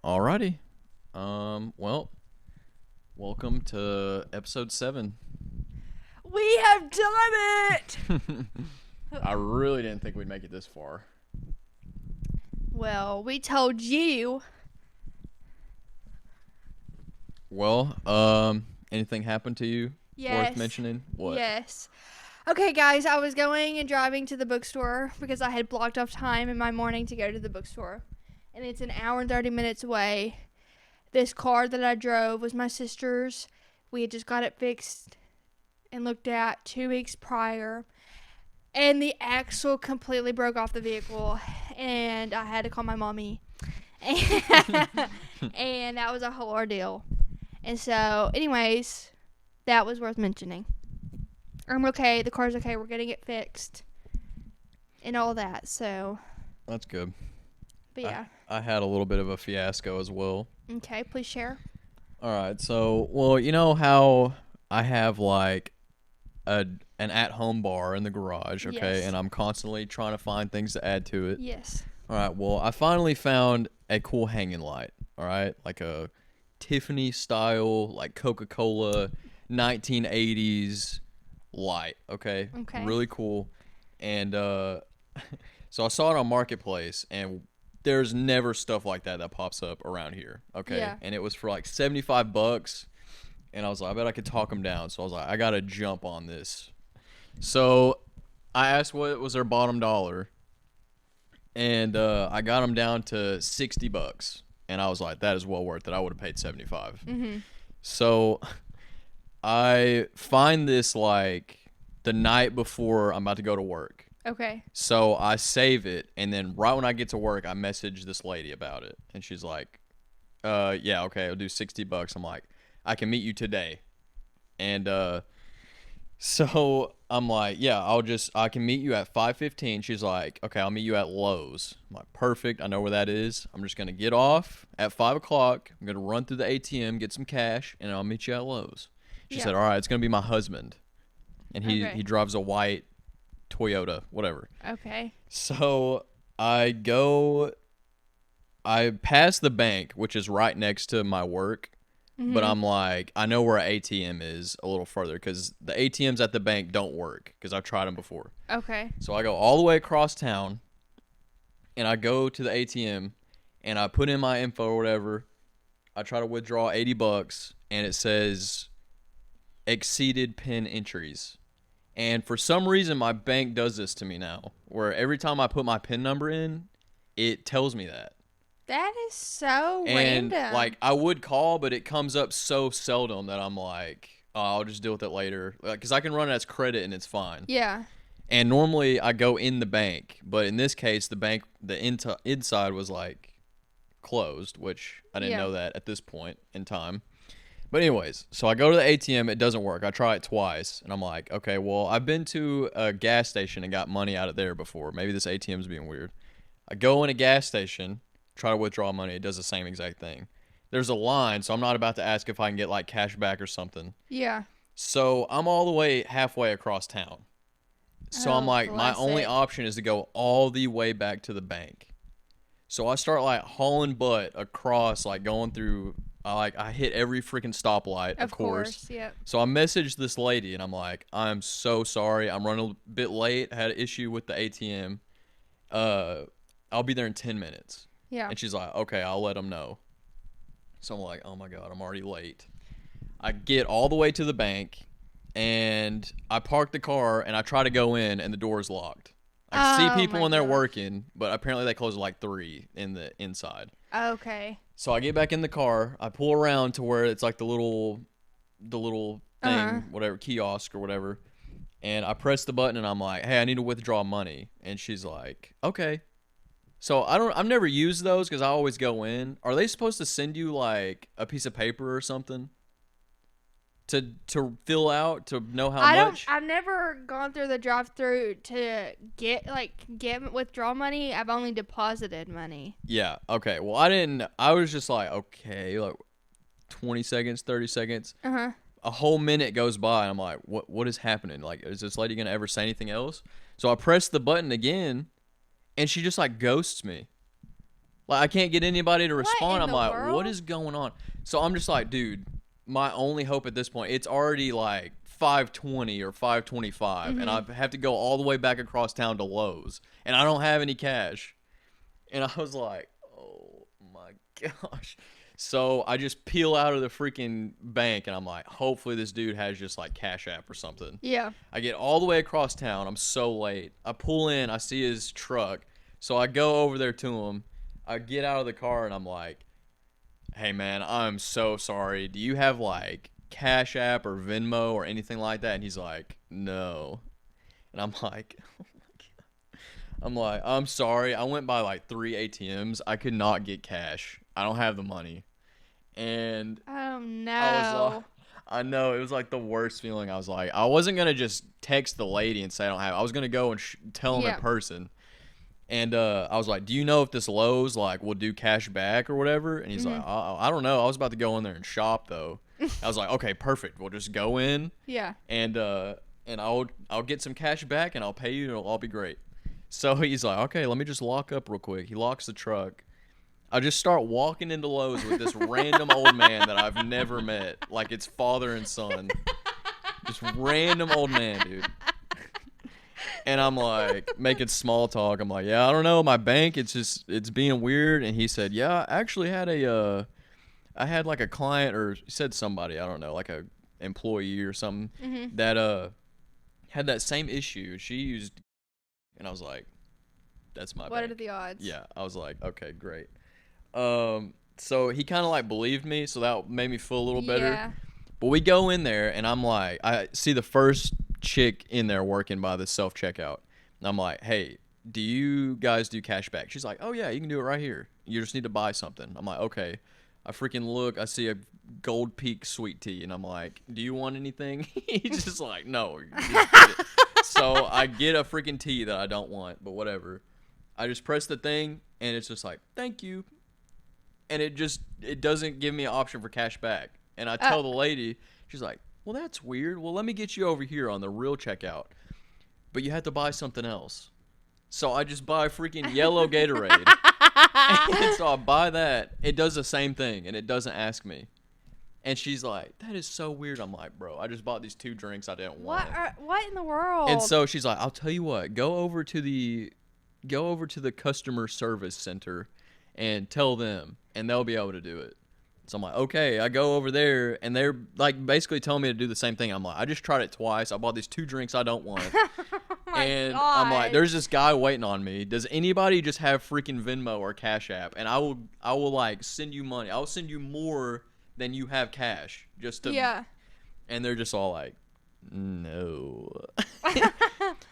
Alrighty. Well, welcome to episode 7. We have done it! I really didn't think we'd make it this far. Well, we told you. Well, anything happened to you Yes. worth mentioning? What? Yes. Okay, guys, I was going and driving to the bookstore because I had blocked off time in my morning to go to the bookstore. And it's an hour and 30 minutes away. This car that I drove was my sister's. We had just got it fixed and looked at 2 weeks prior. And the axle completely broke off the vehicle. And I had to call my mommy. And that was a whole ordeal. And so, anyways, that was worth mentioning. I'm okay. The car's okay. We're getting it fixed. And all that. So, That's good. but yeah. I had a little bit of a fiasco as well. Okay, please share. Alright, so, well, you know how I have, like, an at-home bar in the garage, okay? Yes. And I'm constantly trying to find things to add to it. Yes. Alright, well, I finally found a cool hanging light, alright? Like a Tiffany style, like Coca-Cola 1980s light, okay? Okay. Really cool. And so I saw it on Marketplace, and there's never stuff like that pops up around here, okay? Yeah. And it was for like $75, and I was like, I bet I could talk them down. So I was like, I gotta jump on this. So I asked what was their bottom dollar, and I got them down to $60. And I was like, that is well worth it. I would have paid 75. Mm-hmm. So I find this like the night before I'm about to go to work. Okay. So I save it, and then right when I get to work, I message this lady about it, and she's like, yeah, okay, I'll do $60. I'm like, I can meet you today. And so I'm like, yeah, I can meet you at 5:15. She's like, okay, I'll meet you at Lowe's. I'm like, perfect. I know where that is. I'm just going to get off at 5 o'clock. I'm going to run through the ATM, get some cash, and I'll meet you at Lowe's. She said, all right, it's going to be my husband. And he drives a white Toyota, whatever. Okay. So I pass the bank, which is right next to my work. Mm-hmm. But I'm like, I know where an ATM is a little further because the ATMs at the bank don't work because I've tried them before. Okay. So I go all the way across town, and I go to the ATM, and I put in my info or whatever. I try to withdraw $80, and it says exceeded PIN entries. And for some reason, my bank does this to me now, where every time I put my PIN number in, it tells me that. That is so And random. like I would call, but it comes up so seldom that I'm like, oh, I'll just deal with it later. Because I can run it as credit and it's fine. Yeah. And normally I go in the bank, but in this case, the bank, inside was like closed, which I didn't know that at this point in time. But anyways, so I go to the ATM, it doesn't work. I try it twice, and I'm like, okay, well, I've been to a gas station and got money out of there before. Maybe this ATM's being weird. I go in a gas station, try to withdraw money. It does the same exact thing. There's a line, so I'm not about to ask if I can get like cash back or something. Yeah. So I'm all the way halfway across town. So I'm like, my only classic. option is to go all the way back to the bank. So I start like hauling butt across, like going through, I hit every freaking stoplight, of course. Yep. So I messaged this lady, and I'm like, I'm so sorry. I'm running a bit late. I had an issue with the ATM. I'll be there in 10 minutes. Yeah. And she's like, okay, I'll let them know. So I'm like, oh my God, I'm already late. I get all the way to the bank, and I park the car, and I try to go in, and the door is locked. I see people in there working, but apparently they close at like 3 in the inside. Okay. So I get back in the car. I pull around to where it's like the little thing, whatever, kiosk or whatever. And I press the button, and I'm like, hey, I need to withdraw money. And she's like, okay. So I've never used those because I always go in. Are they supposed to send you like a piece of paper or something to fill out to know how much? I've never gone through the drive-through to get withdraw money. I've only deposited money. Yeah. Okay. Well, I was just like, okay, like 20 seconds, 30 seconds. Uh-huh. A whole minute goes by, and I'm like, what is happening? Like, is this lady gonna ever say anything else? So I press the button again, and she just like ghosts me. Like, I can't get anybody to respond. I'm like, world? what is going on? So I'm just like, dude, my only hope at this point, it's already like 5:20 or 5:25, and I have to go all the way back across town to Lowe's, and I don't have any cash. And I was like, oh my gosh. So I just peel out of the freaking bank, and I'm like, hopefully this dude has just like Cash App or something. Yeah. I get all the way across town. I'm so late. I pull in. I see his truck. So I go over there to him. I get out of the car, and I'm like, hey, man, I'm so sorry. Do you have like Cash App or Venmo or anything like that? And he's like, no. And I'm like, I'm sorry. I went by like 3 ATMs. I could not get cash. I don't have the money. And oh no. I know, it was like the worst feeling. I was like, I wasn't going to just text the lady and say I don't have it. I was going to go and tell him in person. And I was like, do you know if this Lowe's like will do cash back or whatever? And he's like, I don't know. I was about to go in there and shop though. I was like, okay, perfect. We'll just go in. Yeah. And I'll get some cash back and I'll pay you and it'll all be great. So he's like, okay, let me just lock up real quick. He locks the truck. I just start walking into Lowe's with this random old man that I've never met. Like it's father and son. Just random old man, dude. And I'm like making small talk. I'm like, yeah, I don't know. My bank, it's being weird. And he said, yeah, I actually had I had like a client, or he said somebody, I don't know, like a employee or something that had that same issue. She used, and I was like, that's my What bank. are the odds? Yeah, I was like, okay, great. So he kind of like believed me, so that made me feel a little better. Yeah. But we go in there, and I'm like, I see the first chick in there working by the self-checkout. And I'm like, hey, do you guys do cash back? She's like, oh, yeah, you can do it right here. You just need to buy something. I'm like, okay. I freaking look. I see a Gold Peak sweet tea, and I'm like, do you want anything? He's just like, no. Just get it. So I get a freaking tea that I don't want, but whatever. I just press the thing, and it's just like, thank you. And it doesn't give me an option for cash back. And I tell the lady, she's like, well, that's weird. Well, let me get you over here on the real checkout. But you have to buy something else. So I just buy freaking yellow Gatorade. And so I buy that. It does the same thing, and it doesn't ask me. And she's like, that is so weird. I'm like, bro, I just bought these 2 drinks I didn't want. What in the world? And so she's like, I'll tell you what. Go over to the customer service center and tell them, and they'll be able to do it. So I'm like, okay. I go over there, and they're like basically telling me to do the same thing. I'm like, I just tried it twice. I bought these 2 drinks I don't want. And God. I'm like, there's this guy waiting on me. Does anybody just have freaking Venmo or Cash App? And I will like send you money. I'll send you more than you have cash. Just to. Yeah. And they're just all like, no.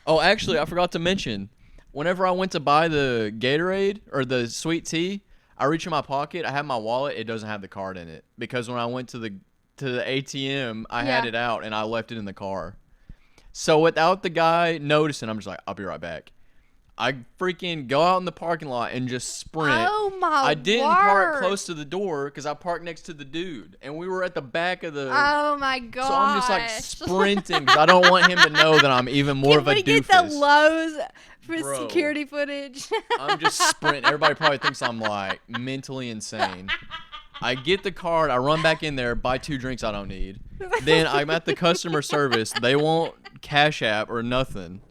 Oh, actually, I forgot to mention. Whenever I went to buy the Gatorade or the sweet tea, I reach in my pocket. I have my wallet. It doesn't have the card in it because when I went to the ATM, I had it out and I left it in the car. So without the guy noticing, I'm just like, I'll be right back. I freaking go out in the parking lot and just sprint. Oh my! I didn't park close to the door because I parked next to the dude, and we were at the back of the. Oh my god! So I'm just like sprinting because I don't want him to know that I'm even more of a doofus. Can we get the Lowe's for security footage? I'm just sprinting. Everybody probably thinks I'm like mentally insane. I get the card. I run back in there, buy 2 drinks I don't need. Then I'm at the customer service. They won't Cash App or nothing.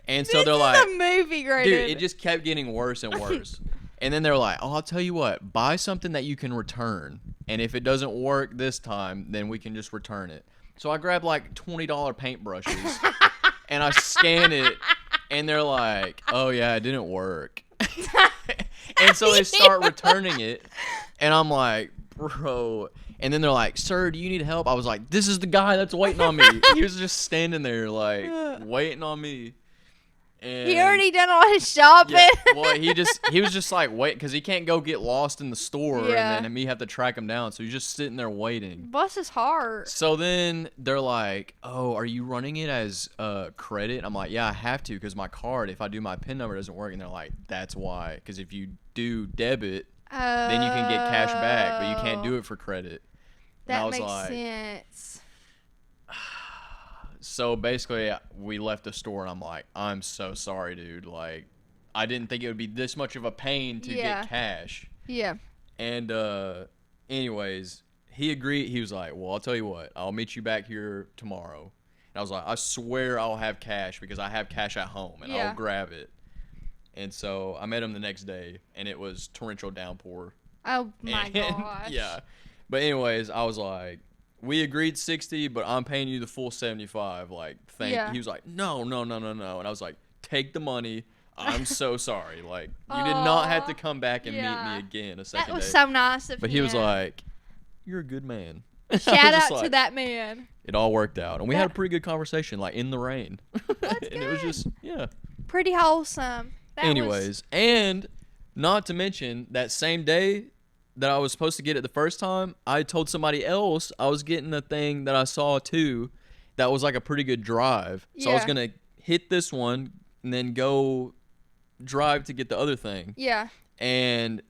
And so they're like, a movie, Gradyn. dude, it just kept getting worse and worse. And then they're like, oh, I'll tell you what, buy something that you can return. And if it doesn't work this time, then we can just return it. So I grab like $20 paintbrushes and I scan it. And they're like, oh, yeah, it didn't work. And so they start returning it. And I'm like, bro. And then they're like, sir, do you need help? I was like, this is the guy that's waiting on me. He was just standing there like waiting on me. And he already done all his shopping. Yeah, well, he was just like wait because he can't go get lost in the store and then me have to track him down. So he's just sitting there waiting. Bless his heart. So then they're like, oh, are you running it as credit? I'm like, yeah, I have to because my card, if I do my PIN number, doesn't work. And they're like, that's why. Because if you do debit, then you can get cash back, but you can't do it for credit. And that makes sense. So basically, we left the store, and I'm like, I'm so sorry, dude. Like, I didn't think it would be this much of a pain to get cash. Yeah. And anyways, he agreed. He was like, well, I'll tell you what. I'll meet you back here tomorrow. And I was like, I swear I'll have cash because I have cash at home and I'll grab it. And so I met him the next day, and it was torrential downpour. Oh, my gosh. Yeah. But anyways, I was like, we agreed 60, but I'm paying you the full 75. Like, He was like, no. And I was like, take the money. I'm so sorry. Like, you did not have to come back and meet me again a second day. That was so nice of him. But he was like, you're a good man. Shout out to that man. It all worked out. And we had a pretty good conversation, like, in the rain. That's and it was just, pretty wholesome. And not to mention, that same day that I was supposed to get it the first time, I told somebody else I was getting a thing that I saw too that was like a pretty good drive. So I was going to hit this one and then go drive to get the other thing. Yeah. And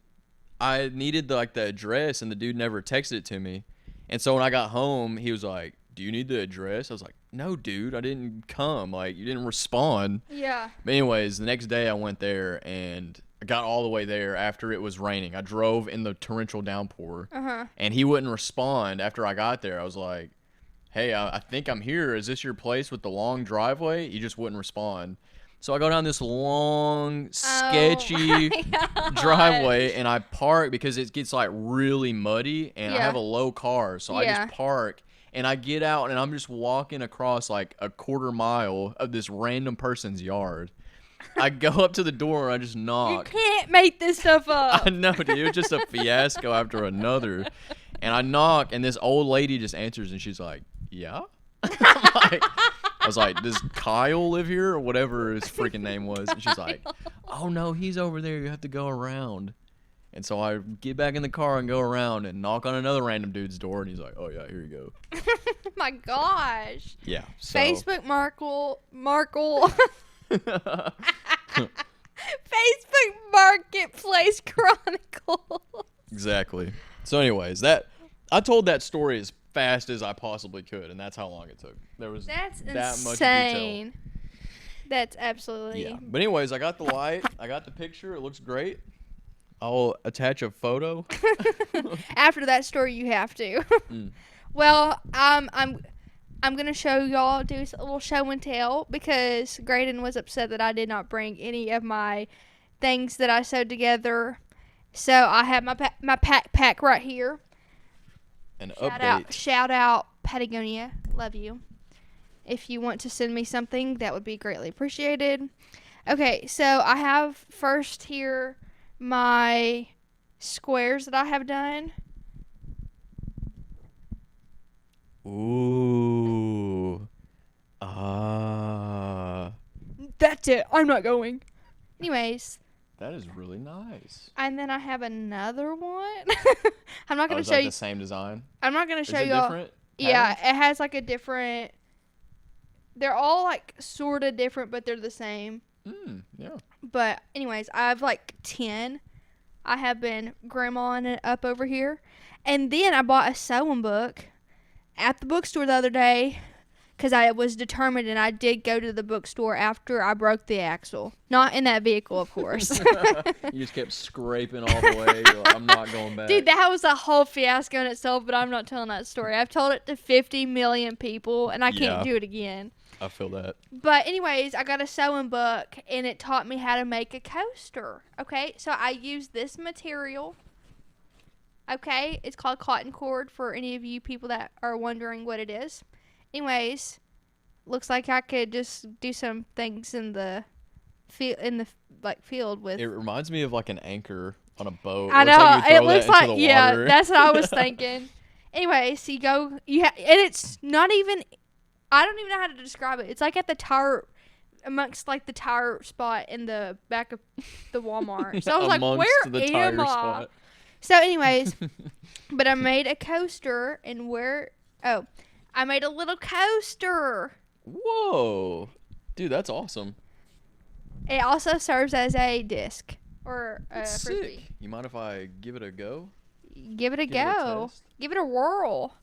I needed the address, and the dude never texted it to me. And so when I got home, he was like, do you need the address? I was like, no, dude, I didn't come. Like, you didn't respond. Yeah. But anyways, the next day I went there, and I got all the way there after it was raining. I drove in the torrential downpour, and he wouldn't respond after I got there. I was like, hey, I think I'm here. Is this your place with the long driveway? He just wouldn't respond. So I go down this long, sketchy driveway, and I park because it gets really muddy, and I have a low car. So I just park. And I get out, and I'm just walking across a quarter mile of this random person's yard. I go up to the door, and I just knock. You can't make this stuff up. I know, dude. It was just a fiasco after another. And I knock, and this old lady just answers, and she's like, yeah? I was like, does Kyle live here? Or whatever his freaking name was. And she's like, oh, no, he's over there. You have to go around. And so I get back in the car and go around and knock on another random dude's door, and he's like, oh, yeah, here you go. My gosh. Yeah. So. Facebook Markle. Facebook Marketplace Chronicle. Exactly. So anyways, I told that story as fast as I possibly could, and that's how long it took. There was that's that insane. Much detail. That's absolutely. Yeah. But anyways, I got the light. I got the picture. It looks great. I'll attach a photo. After that story, you have to. Well, I'm gonna show y'all, do a little show and tell, because Gradyn was upset that I did not bring any of my things that I sewed together. So I have my pack right here. Shout out Patagonia, love you. If you want to send me something, that would be greatly appreciated. Okay, so I have first here my squares that I have done. Ooh. That's it. I'm not going. Anyways. That is really nice. And then I have another one. I'm not going to show you. The same design? I'm not going to show you. Different? Yeah, it has a different. They're all sort of different, but they're the same. Yeah. But anyways, I have 10. I have been grandmaing it up over here. And then I bought a sewing book at the bookstore the other day because I was determined, and I did go to the bookstore after I broke the axle. Not in that vehicle, of course. You just kept scraping all the way. You're like, I'm not going back. Dude, that was a whole fiasco in itself, but I'm not telling that story. I've told it to 50 million people, and I can't do it again. I feel that. But anyways, I got a sewing book, and it taught me how to make a coaster. Okay, so I used this material. Okay, it's called cotton cord for any of you people that are wondering what it is. Anyways, looks like I could just do some things in the field with. It reminds me of an anchor on a boat. I know, it looks like water. That's what I was thinking. Anyways, so and it's not even. I don't even know how to describe it. It's at the tire, amongst the tire spot in the back of the Walmart. So I was like, where am I? Spot. So anyways, but I made a coaster, and I made a little coaster. Whoa. Dude, that's awesome. It also serves as a disc or a frisbee. Sick. You mind if I give it a go? Give it a go. Give it a whirl.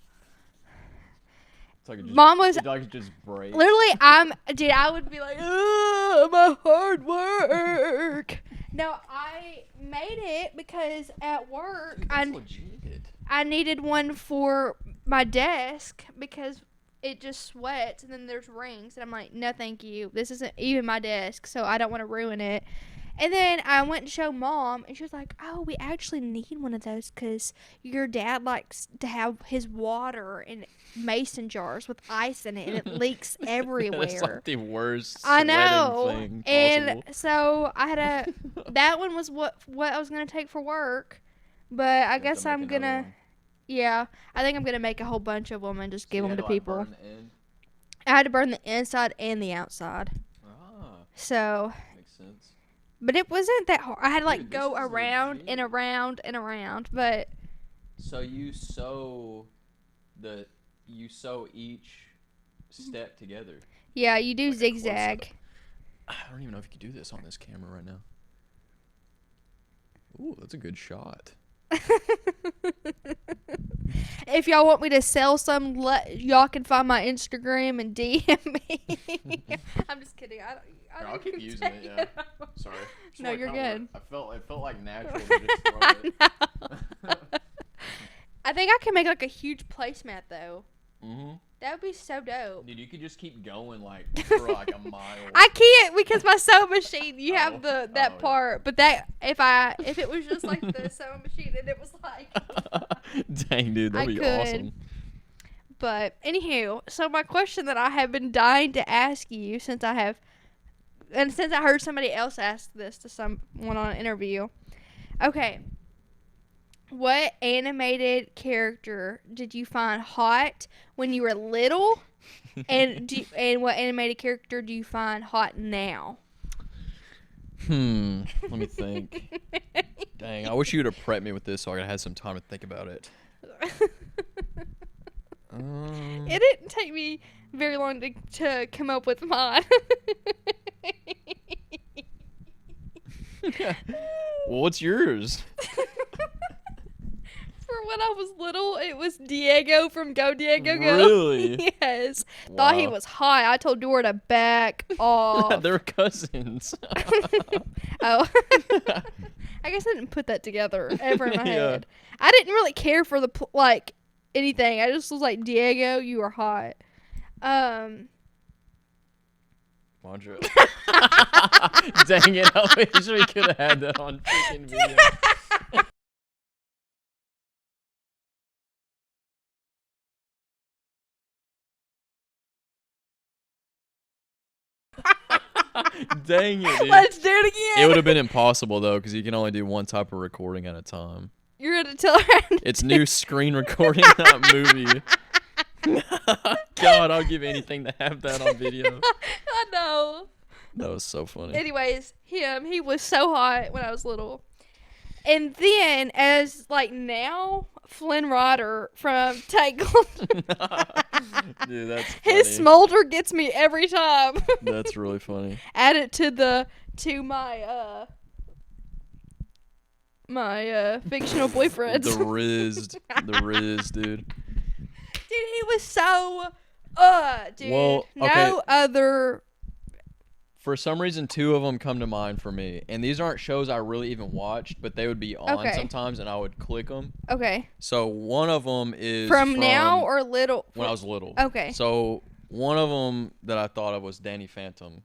It's like it just, Mom was like it just breaks. literally, I would be like, my hard work. No, I made it because at work, Dude, that's legit. I needed one for my desk because it just sweats and then there's rings. And I'm like, no, thank you. This isn't even my desk, so I don't want to ruin it. And then I went to show Mom, and she was like, oh, we actually need one of those because your dad likes to have his water in mason jars with ice in it, and it leaks everywhere. That's like the worst I know. thing And possible. so I had that one was what I was going to take for work. But I guess I'm going to, yeah, I think I'm going to make a whole bunch of them and just give them to people. I had to burn the inside and the outside. Ah. So. Makes sense. But it wasn't that hard. I had to go around legit. And around and around, but. So you sew each step together. Yeah, you do zigzag. I don't even know if you could do this on this camera right now. Ooh, that's a good shot. If y'all want me to sell some, y'all can find my Instagram and DM me. I'm just kidding. I'll keep using it. Yeah. Sorry. No, you're good. It felt like natural to just throw it. I think I can make like a huge placemat though. Mhm. That would be so dope. Dude, you could just keep going like for like a mile. I can't because my sewing machine. You have that part, but that if it was just like the sewing machine and it was like. Dang, dude, that'd be awesome. But anywho, so my question that I have been dying to ask you since I heard somebody else ask this to someone on an interview. Okay. What animated character did you find hot when you were little? and what animated character do you find hot now? Let me think. Dang, I wish you would have prepped me with this so I could have had some time to think about it. It didn't take me very long to come up with mine. Well, what's yours? For when I was little, it was Diego from Go Diego Go. Really? Yes. Wow. Thought he was hot. I told Dora to back off. They're cousins. Oh. I guess I didn't put that together ever in my head. I didn't really care for anything. I just was like, Diego, you are hot. Dang it, I wish we could have had that on freaking video. Dang it, dude. Let's do it again. It would have been impossible, though, because you can only do one type of recording at a time. You're going to tell her. It's new screen recording, not movie. God, I'll give anything to have that on video. I know. That was so funny. Anyways, he was so hot when I was little. And then, as now, Flynn Rider from Tangled. Dude, that's funny. His smolder gets me every time. That's really funny. Add it to my fictional boyfriends. The Riz, dude. Dude, he was so dude. Well, okay. No other. For some reason, two of them come to mind for me. And these aren't shows I really even watched, but they would be on sometimes, and I would click them. Okay. So one of them is from now or little? When I was little. Okay. So one of them that I thought of was Danny Phantom.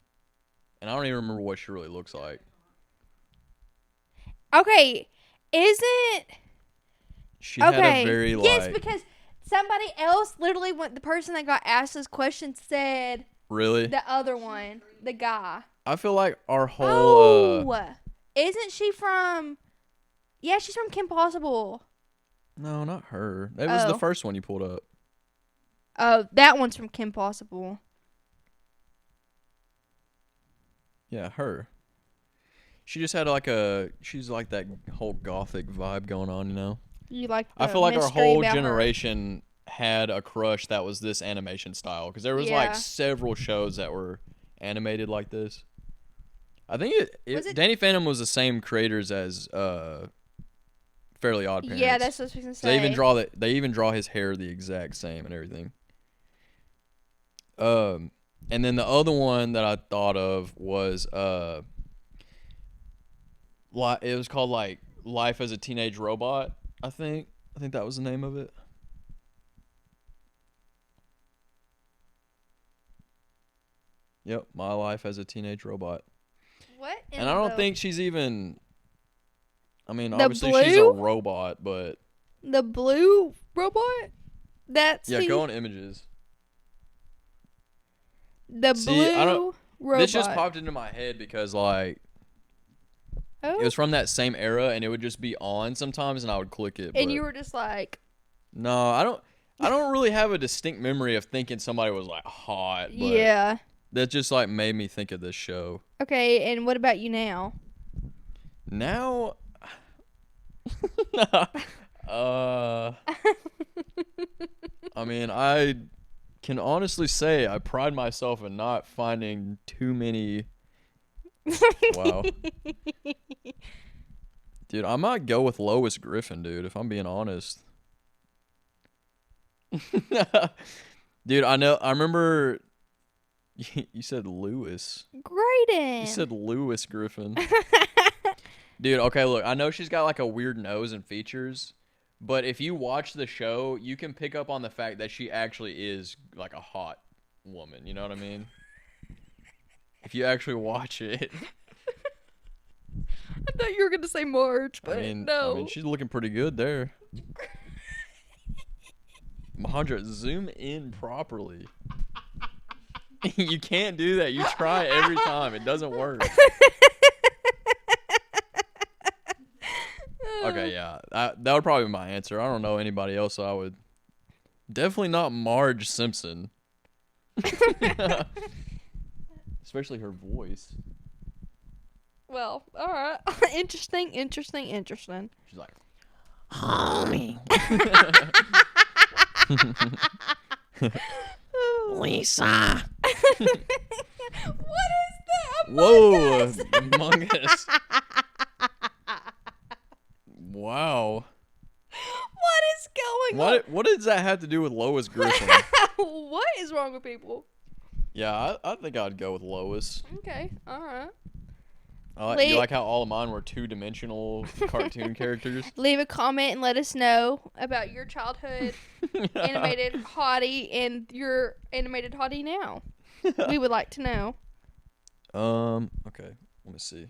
And I don't even remember what she really looks like. Okay. Isn't... She had a very, Yes, because somebody else, literally, when the person that got asked this question said... Really? The other one. The guy. I feel like our whole... Isn't she from... Yeah, she's from Kim Possible. No, not her. That was the first one you pulled up. Oh, that one's from Kim Possible. Yeah, her. She just had she's like that whole gothic vibe going on, you know? You like the I feel like our whole about generation had a crush that was this animation style. Because there was several shows that were animated like this. I think Danny Phantom was the same creators as Fairly Odd Parents. Yeah, that's what I was going to say. They even draw his hair the exact same and everything. And then the other one that I thought of was it was called like Life as a Teenage Robot. I think that was the name of it. Yep, My Life as a Teenage Robot. What? And I don't think she's even. I mean, The obviously she's a blue? robot, but The blue robot? That's yeah, the, go on images. the See, blue robot. This just popped into my head because like Oh. it was from that same era, and it would just be on sometimes, and I would click it. And but you were just like, no, I don't really have a distinct memory of thinking somebody was like hot. But yeah. that just like made me think of this show. Okay, and what about you now? Now, I mean, I can honestly say I pride myself in not finding too many. Wow. Dude, I might go with Lois Griffin, dude, if I'm being honest. Dude, I remember you said Lewis. Gradyn. You said Lewis Griffin. Dude, okay, look, I know she's got like a weird nose and features, but if you watch the show, you can pick up on the fact that she actually is like a hot woman, you know what I mean? If you actually watch it. I thought you were going to say Marge, but no. I mean, she's looking pretty good there. Mahandra, zoom in properly. You can't do that. You try every time. It doesn't work. Okay, yeah. That would probably be my answer. I don't know anybody else I would. Definitely not Marge Simpson. Especially her voice. Well, all right. Interesting. She's like, homie. Lisa. What is that? Whoa, Among Us. Wow. What is going on? What does that have to do with Lois Griffin? What is wrong with people? Yeah, I think I'd go with Lois. Okay, all right. You like how all of mine were two-dimensional cartoon characters? Leave a comment and let us know about your childhood animated hottie and your animated hottie now. We would like to know. Okay. Let me see.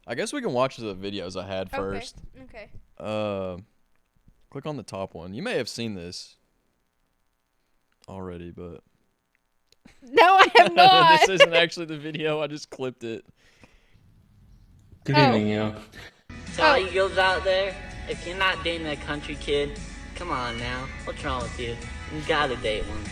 I guess we can watch the videos I had first. Okay. Click on the top one. You may have seen this already, but No, I have not. This isn't actually the video. I just clipped it. Good evening, yo. To all you girls out there, if you're not dating a country kid, come on now. What's wrong with you? You gotta date one.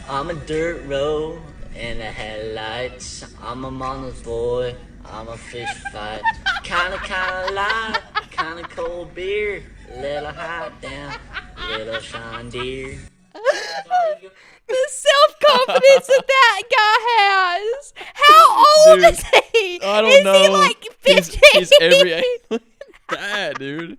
I'm a dirt road in the headlights. I'm a mama's boy. I'm a fish fight. Kinda light, kinda cold beer. Little hot down, little Shaun deer. The self-confidence that guy has. How old is he? I don't know. Is he like 15? He's every age. That, dude.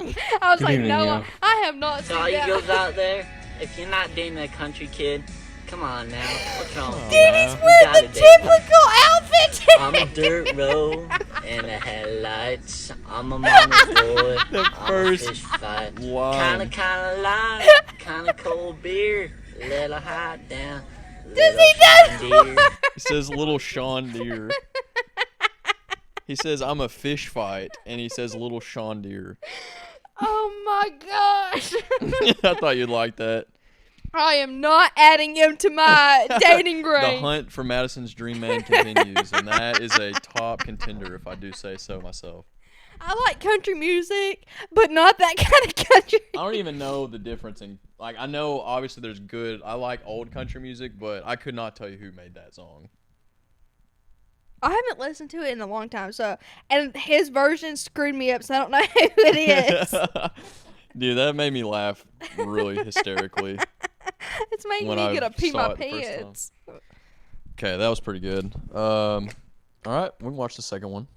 I was Good like, evening, no, yo. I have not To all seen you that. girls out there, if you're not dating a country kid, come on now. What's wrong with you? Dude, he's You wearing gotta the date typical outfit. I'm a dirt road in the headlights. I'm a mama's boy. The I'm first a fish fight. line. Kinda light, kinda cold beer. Little hot down. Does he know? He says little Shaun deer. He says I'm a fish fight, and he says little Shaun deer. Oh my gosh. I thought you'd like that. I am not adding him to my dating The range. hunt for Madison's dream man continues, and that is a top contender, if I do say so myself. I like country music, but not that kind of country. I don't even know the difference in, like, I know obviously there's good, I like old country music, but I could not tell you who made that song. I haven't listened to it in a long time, and his version screwed me up, so I don't know who it is. Dude, that made me laugh really hysterically. It's making When me I gonna pee saw my it the first time. pants. Okay, that was pretty good. All right, we can watch the second one.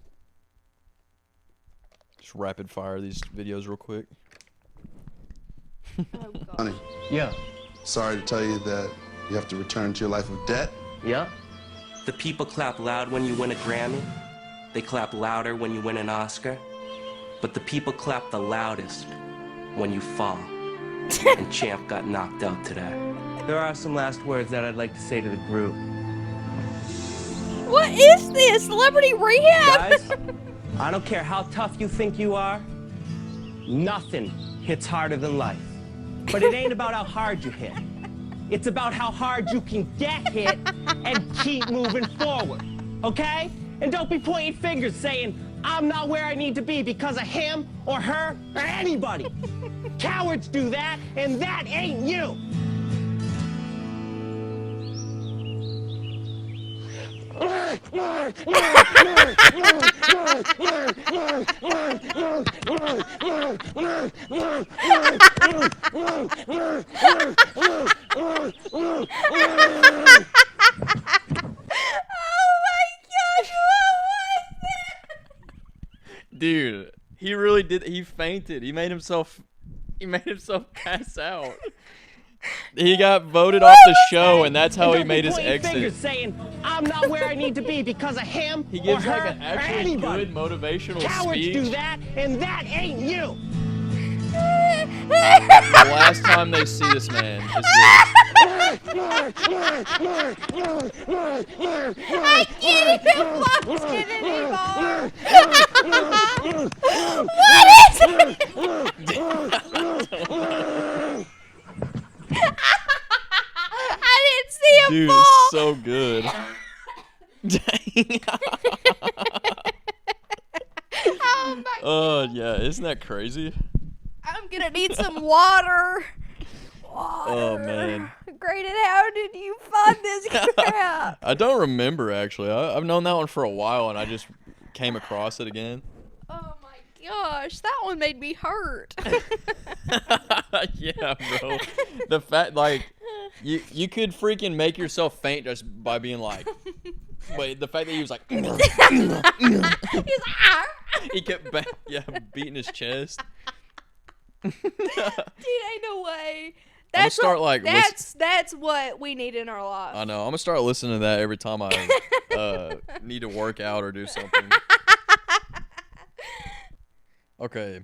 Just rapid fire these videos real quick. Oh, God. Honey, Yeah. sorry to tell you that You have to return to your life of debt? Yep. The people clap loud when you win a Grammy. They clap louder when you win an Oscar. But the people clap the loudest when you fall. And Champ got knocked out today. There are some last words that I'd like to say to the group. What is this? Celebrity Rehab? Guys, I don't care how tough you think you are. Nothing hits harder than life. But it ain't about how hard you hit. It's about how hard you can get hit and keep moving forward. Okay? And don't be pointing fingers saying, I'm not where I need to be because of him or her or anybody. Cowards do that, and that ain't you. Dude, he really did. He fainted. He made himself pass out. He got voted off the show, and that's how he made his exit. Saying, I'm not where I need to be because of him He gives or her like an actually good motivational Cowards speech. do that, and that ain't you. The last time they see this man is this. I can't even function anymore. What is it? I didn't see him Dude, fall. it's so good. Dang. Oh my Oh, yeah. Isn't that crazy? I'm gonna need some water. Oh, man. Gradyn, how did you find this crap? I don't remember, actually. I've known that one for a while, and I just came across it again. Oh my gosh, that one made me hurt. Yeah, bro. The fact, like, you could freaking make yourself faint just by being like, but the fact that he was like, He's like, "Ah." he kept beating his chest. Dude, ain't no way. I'm gonna That's start what, like that's what we need in our life. I know. I'm gonna start listening to that every time I need to work out or do something. Okay.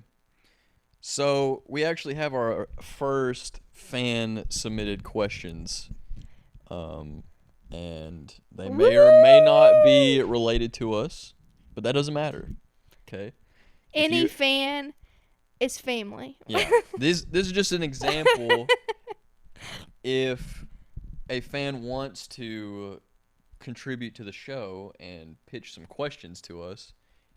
So we actually have our first fan submitted questions. And they may or may not be related to us, but that doesn't matter. Okay? Any fan is family. Yeah. This is just an example. If a fan wants to contribute to the show and pitch some questions to us,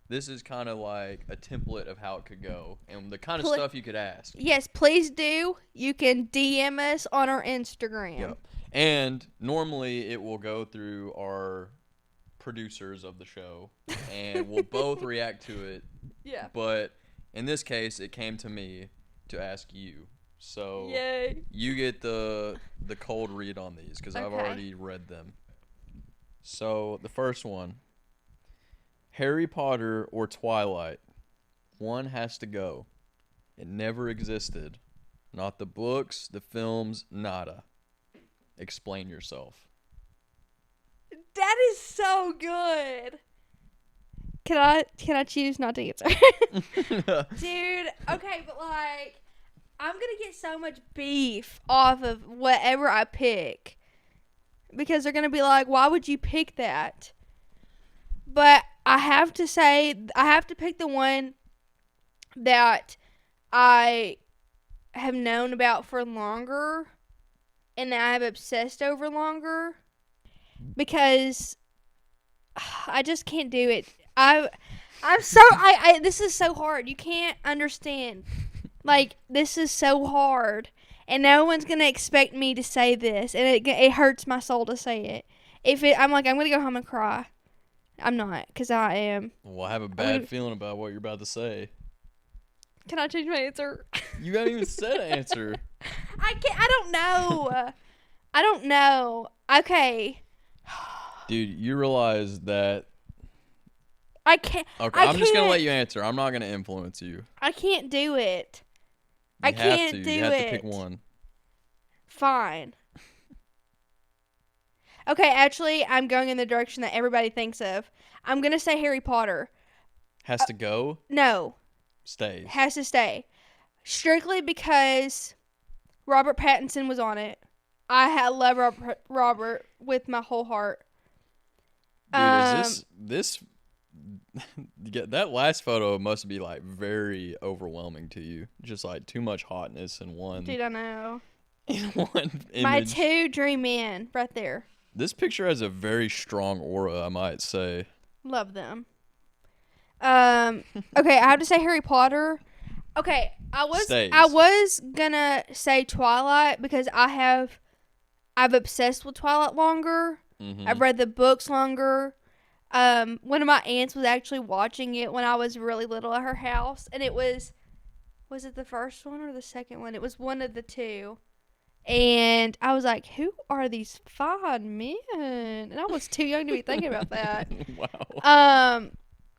this is kind of like a template of how it could go and the kind of stuff you could ask. Yes, please do. You can DM us on our Instagram. Yep. And normally it will go through our producers of the show and we'll both react to it. Yeah. But in this case, it came to me to ask you. So Yay. you get the cold read on these because I've already read them. So the first one, Harry Potter or Twilight? One has to go. It never existed. Not the books, the films, nada. Explain yourself. That is so good. Can I choose not to answer? Dude, okay, but like I'm gonna get so much beef off of whatever I pick. Because they're gonna be like, why would you pick that? But I have to say, I have to pick the one that I have known about for longer and that I have obsessed over longer. Because I just can't do it. This is so hard. You can't understand. Like, this is so hard. And no one's going to expect me to say this. And it hurts my soul to say it. I'm going to go home and cry. I'm not, because I am. Well, I have a bad feeling about what you're about to say. Can I change my answer? You haven't even said an answer. I don't know. I don't know. Okay. Dude, you realize that... I can't. Okay, I'm just going to let you answer. I'm not going to influence you. I can't do it. You have to pick one. Fine. Okay, actually, I'm going in the direction that everybody thinks of. I'm going to say Harry Potter. Has to go? No. Stays. Has to stay. Strictly because Robert Pattinson was on it. I love Robert with my whole heart. Dude, is this that last photo must be like very overwhelming to you. Just like too much hotness in one. Dude, I know. In one image. My 2 dream men right there. This picture has a very strong aura, I might say. Love them. Okay, I have to say Harry Potter. Okay, I was gonna say Twilight because I've obsessed with Twilight longer. Mm-hmm. I've read the books longer. One of my aunts was actually watching it when I was really little at her house, and it was it the first one or the second one? It was one of the 2. And I was like, who are these fine men? And I was too young to be thinking about that. Wow.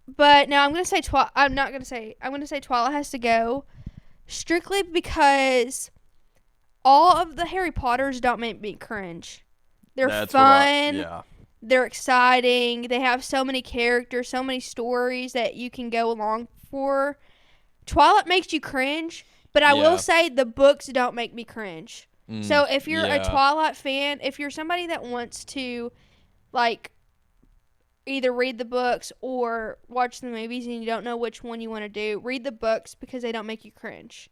But now I'm going to say I'm going to say Twilight has to go strictly because all of the Harry Potters don't make me cringe. They're fun. Yeah. They're exciting. They have so many characters, so many stories that you can go along for. Twilight makes you cringe, but I will say the books don't make me cringe. So if you're a Twilight fan, if you're somebody that wants to, like, either read the books or watch the movies and you don't know which one you want to do, read the books because they don't make you cringe.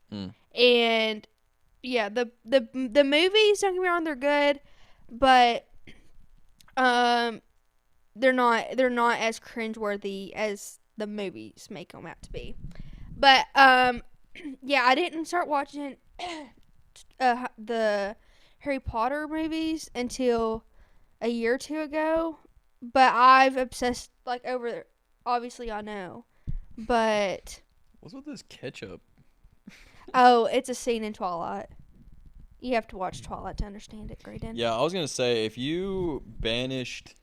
And yeah, the movies, don't get me wrong, they're good, but they're not as cringeworthy as the movies make them out to be. But yeah, I didn't start watching the Harry Potter movies until a year or 2 ago, but I've obsessed like over. Obviously, I know, but what's with this ketchup? Oh, it's a scene in Twilight. You have to watch Twilight to understand it, Gradyn. Yeah, I was gonna say if you banished.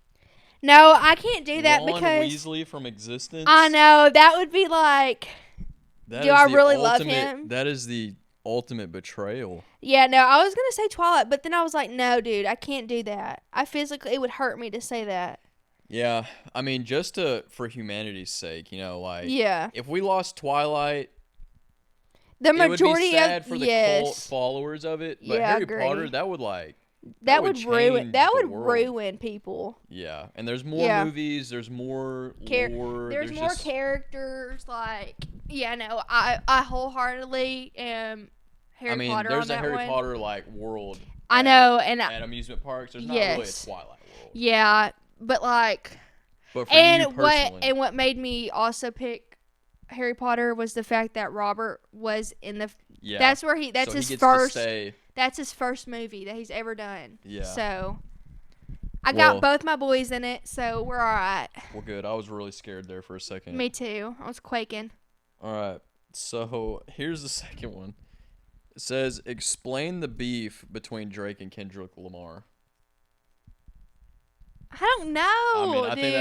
No, I can't do that Ron because Weasley from existence. I know that would be like. Do I really love him? That is the ultimate betrayal. Yeah, no, I was gonna say Twilight, but then I was like, no, dude, I can't do that. It would hurt me to say that. Yeah, I mean, just for humanity's sake, like. Yeah. If we lost Twilight, the majority it would be sad for the yes. cult followers of it. But yeah, Harry Potter, that would ruin people. Yeah, and there's more movies. There's more lore. There's more characters. Like, yeah, no, I wholeheartedly am Harry Potter. There's on a that Harry one. Potter like world. I know, and at amusement parks, there's not really a Twilight world. Yeah, but like, but for you personally, what made me also pick Harry Potter was the fact that Robert was in the. Yeah. That's where That's his first. That's his first movie that he's ever done. Yeah. So, I got both my boys in it, so we're all right. Well, good. I was really scared there for a second. Me too. I was quaking. All right. So, here's the second one. It says, explain the beef between Drake and Kendrick Lamar. I don't know, I think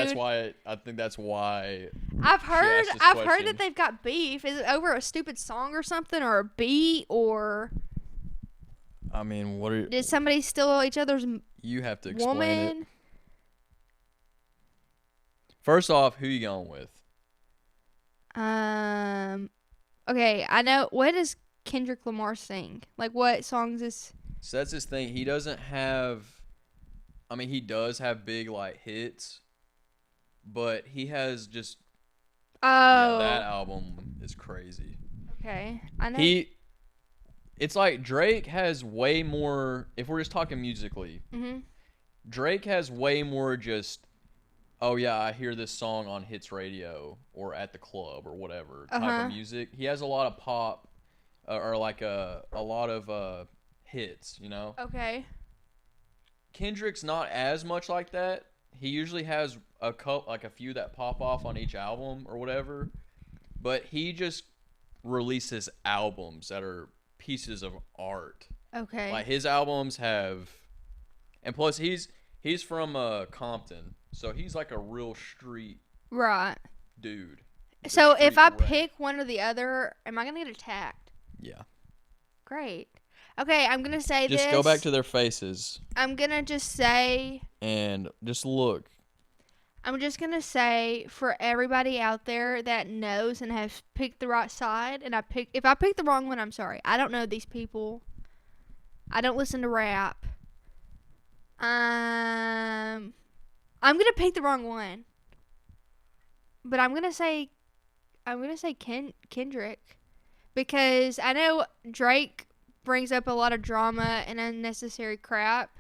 that's why. I've heard that they've got beef. Is it over a stupid song or something, or a beat, or? I mean, what are you? Did somebody steal each other's You have to explain it. First off, who you going with? Okay, I know. What does Kendrick Lamar sing? Like, what songs is? So that's his thing. He doesn't have. I mean, he does have big like hits, but he has just. Oh. Yeah, that album is crazy. Okay, I know. It's like Drake has way more. If we're just talking musically, Drake has way more just. Oh yeah, I hear this song on hits radio or at the club or whatever type of music. He has a lot of pop, or like a lot of hits. Okay. Kendrick's not as much like that. He usually has a few that pop off on each album or whatever, but he just releases albums that are pieces of art. Okay. Like his albums have, and plus he's from Compton, so he's like a real street dude. So if I pick one or the other, am I gonna get attacked? Yeah. Great. Okay, I'm gonna say this. Just go back to their faces I'm gonna just say. and just look. I'm just gonna say for everybody out there that knows and has picked the right side, and if I picked the wrong one, I'm sorry. I don't know these people. I don't listen to rap. I'm gonna pick the wrong one, but I'm gonna say Kendrick, because I know Drake brings up a lot of drama and unnecessary crap,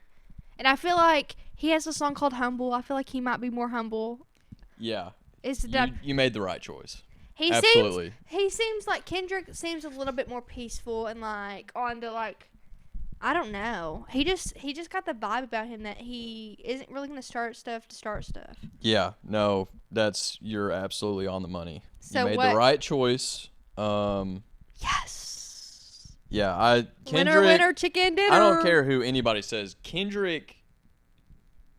and I feel like he has a song called Humble. I feel like he might be more humble. Yeah. Is You made the right choice. he Absolutely. he seems like Kendrick seems a little bit more peaceful and like on to like, I don't know. He just got the vibe about him that he isn't really gonna start stuff. Yeah, no, you're absolutely on the money. So you made what? the right choice. Yes. Yeah, Kendrick. Winner, chicken dinner. I don't care who anybody says. Kendrick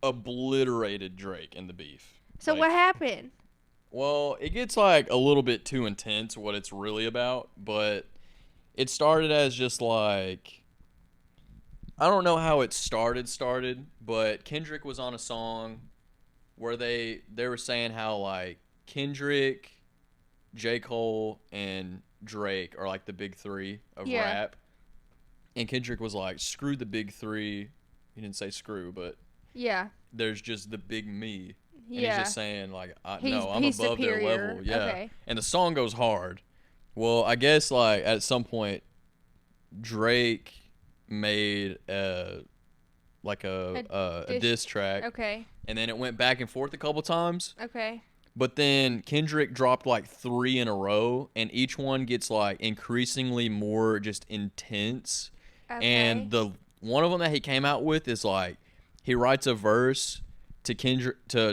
obliterated Drake in the beef. So what happened? Well, it gets like a little bit too intense what it's really about, but it started as just like, I don't know how it started, but Kendrick was on a song where they were saying how like Kendrick, J. Cole, and Drake are like the big three of rap. And Kendrick was like, screw the big three. He didn't say screw, but Yeah. there's just the big me. And Yeah. he's just saying like, I'm He's above superior. their level. Yeah. Okay. And the song goes hard. Well, I guess like at some point Drake made a diss track. Okay. And then it went back and forth a couple times. Okay. But then Kendrick dropped like 3 in a row, and each one gets like increasingly more just intense. Okay. And the one of them that he came out with is like, he writes a verse to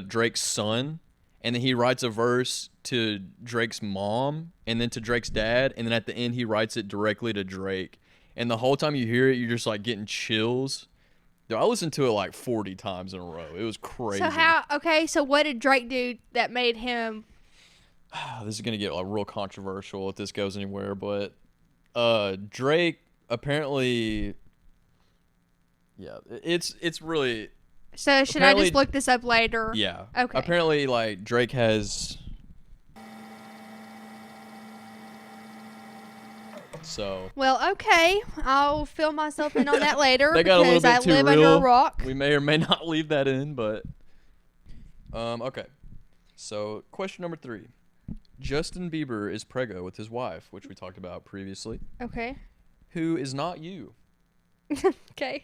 Drake's son, and then he writes a verse to Drake's mom, and then to Drake's dad, and then at the end he writes it directly to Drake. And the whole time you hear it, you're just like getting chills. Dude, I listened to it like 40 times in a row. It was crazy. So what did Drake do that made him? This is gonna get like real controversial if this goes anywhere, but Drake apparently, yeah, it's really. So should I just look this up later? Yeah. Okay. Apparently, like Drake has. So. Well, okay. I'll fill myself in on that later They got a little because bit I too live real. under a rock. We may or may not leave that in, but. Okay. So question number 3. Justin Bieber is preggo with his wife, which we talked about previously. Okay. Who is not you? Okay.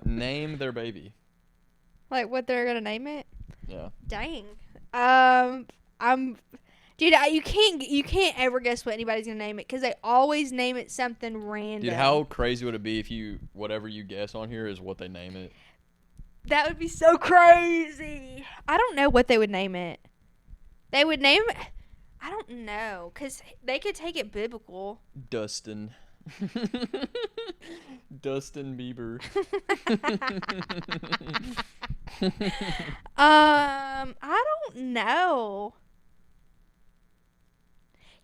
Name their baby. Like what they're gonna name it? Yeah. Dang. Dude, you can't ever guess what anybody's gonna name it because they always name it something random. Dude, how crazy would it be if whatever you guess on here is what they name it? That would be so crazy. I don't know what they would name it. They would name it. I don't know because they could take it biblical. Dustin. Dustin Bieber. I don't know.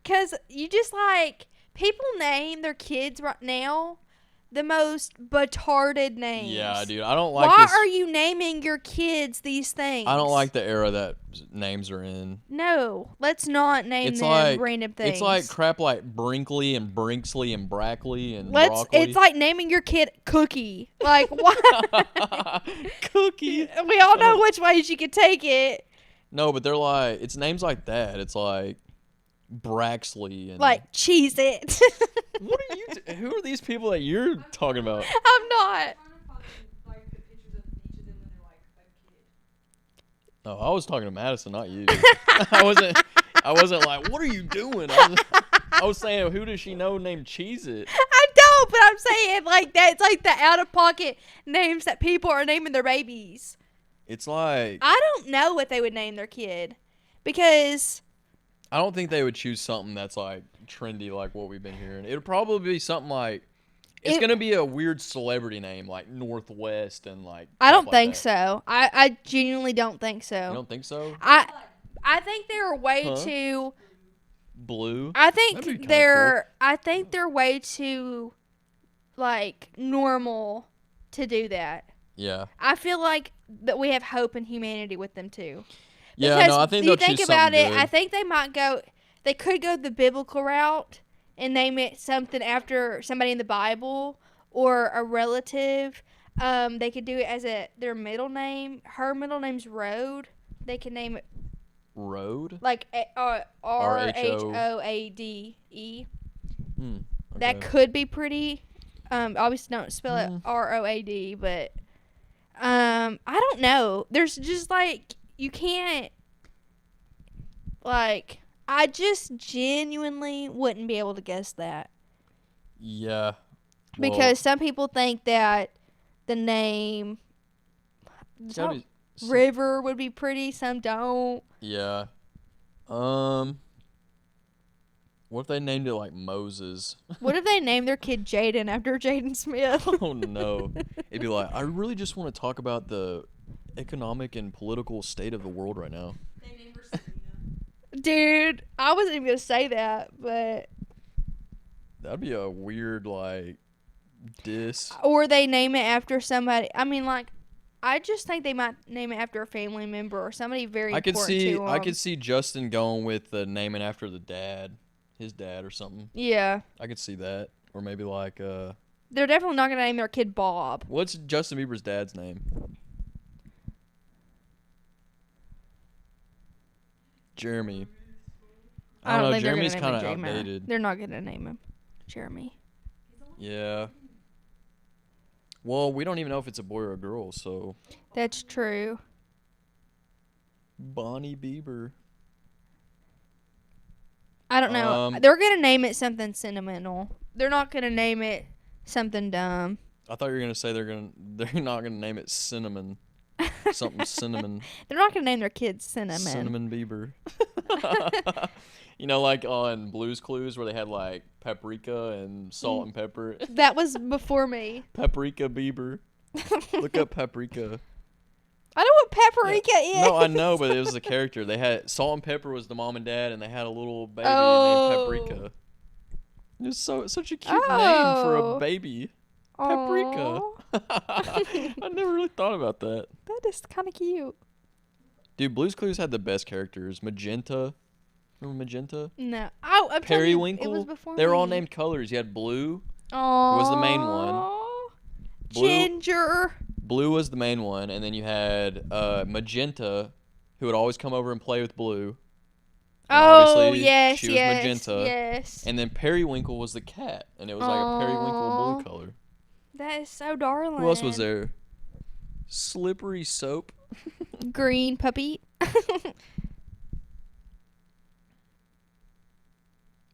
Cause you just like people name their kids right now the most retarded names. Yeah, dude, I don't like Why this. are you naming your kids these things? I don't like the era that names are in. No, let's not name them like random things. It's like crap like Brinkley and Brinksley and Brackley and Broccoli. It's like naming your kid Cookie. Like what? Cookie. We all know which ways you could take it. No, but they're like it's names like that. It's like Braxley and like Cheese It. What are you? Who are these people that you're talking about? I'm not. Oh, I was talking to Madison, not you. I wasn't like, what are you doing? I was saying, who does she know named Cheez-It? I don't, but I'm saying like that. It's like the out of pocket names that people are naming their babies. It's like I don't know what they would name their kid because I don't think they would choose something that's like trendy like what we've been hearing. It would probably be something like it's gonna be a weird celebrity name like Northwest and like. I don't like think that. so. I genuinely don't think so. You don't think so? I think they're way too Blue. I That'd be think kinda they're I think they're way too like normal to do that. Yeah. I feel like that we have hope in humanity with them too. Yeah, Because no, I think you they'll think choose about something it, good. I think they could go the biblical route and name it something after somebody in the Bible or a relative. They could do it as their middle name. Her middle name's Road. They can name it Road? like Rhoade. Okay. That could be pretty. Obviously don't spell it Road, but I don't know. There's just like you can't like I just genuinely wouldn't be able to guess that. Yeah. Because some people think that the name River would be pretty, some don't. Yeah. What if they named it like Moses? What if they named their kid Jaden after Jaden Smith? Oh no. It'd be like, I really just want to talk about the economic and political state of the world right now. They named her Selena. Dude, I wasn't even going to say that, but That'd be a weird like diss. or they name it after somebody. I mean, like, I just think they might name it after a family member or somebody very important to them. I could see Justin going with the naming after the dad, his dad or something. Yeah. I could see that. Or maybe like They're definitely not going to name their kid Bob. what's Justin Bieber's dad's name? Jeremy. I don't know. think they're gonna Jeremy's name kind him of Jeremy. outdated. They're not going to name him Jeremy. Yeah. Well, we don't even know if it's a boy or a girl, so That's true. Bonnie Bieber. I don't know. They're going to name it something sentimental. They're not going to name it something dumb. I thought you were gonna say they're not gonna name it Cinnamon. Something cinnamon. They're not going to name their kids Cinnamon. Cinnamon Bieber. You know, like on Blue's Clues where they had like paprika and salt and pepper. That was before me. Paprika Bieber. Look up paprika. I know what paprika is. No, I know, but it was the character. They had Salt and Pepper was the mom and dad, and they had a little baby named Paprika. It was such a cute name for a baby. Paprika. I never really thought about that. That is kind of cute. Dude, Blue's Clues had the best characters. Magenta. Remember Magenta? No. Oh, I'm telling you, Periwinkle. it was before They were all me. named colors. You had Blue. Aww. was the main one. Blue- Ginger. Blue was the main one, and then you had Magenta, who would always come over and play with Blue. And Oh, obviously, yes, she was yes, Magenta. yes. And then Periwinkle was the cat, and it was like a periwinkle blue color. That is so darling. Who else was there? Slippery Soap. Green puppy.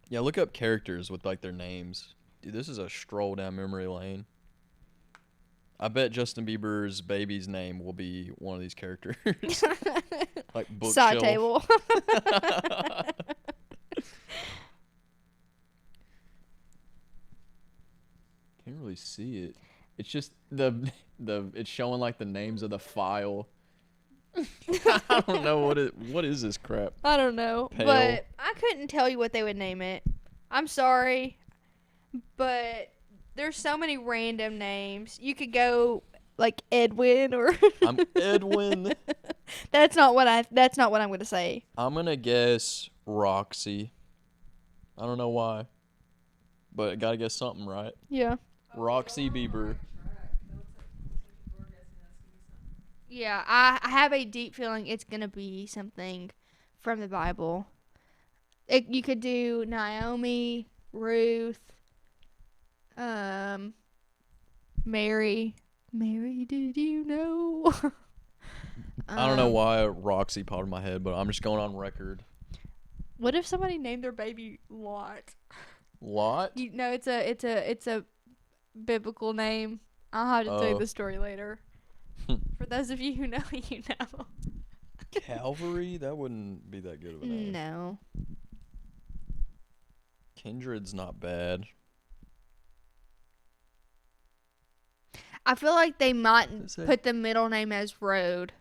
Yeah, look up characters with like their names. Dude, this is a stroll down memory lane. I bet Justin Bieber's baby's name will be one of these characters. Like bookshelf. Side table. Can't really see it. It's just it's showing like the names of the file. I don't know what is this crap. I don't know, Pale. but I couldn't tell you what they would name it. I'm sorry, but there's so many random names. You could go like Edwin or I'm Edwin. That's not what I'm going to say. I'm gonna guess Roxy. I don't know why, but I gotta guess something right. Yeah. Roxy Bieber. Yeah, I have a deep feeling it's going to be something from the Bible. You could do Naomi, Ruth, Mary. Mary, did you know? I don't know why Roxy popped in my head, but I'm just going on record. What if somebody named their baby Lot? Lot? No, it's a biblical name. I'll have to tell you the story later. For those of you who know, you know. Calvary? That wouldn't be that good of a name. No. Kindred's not bad. I feel like they might Let's see. put the middle name as Road.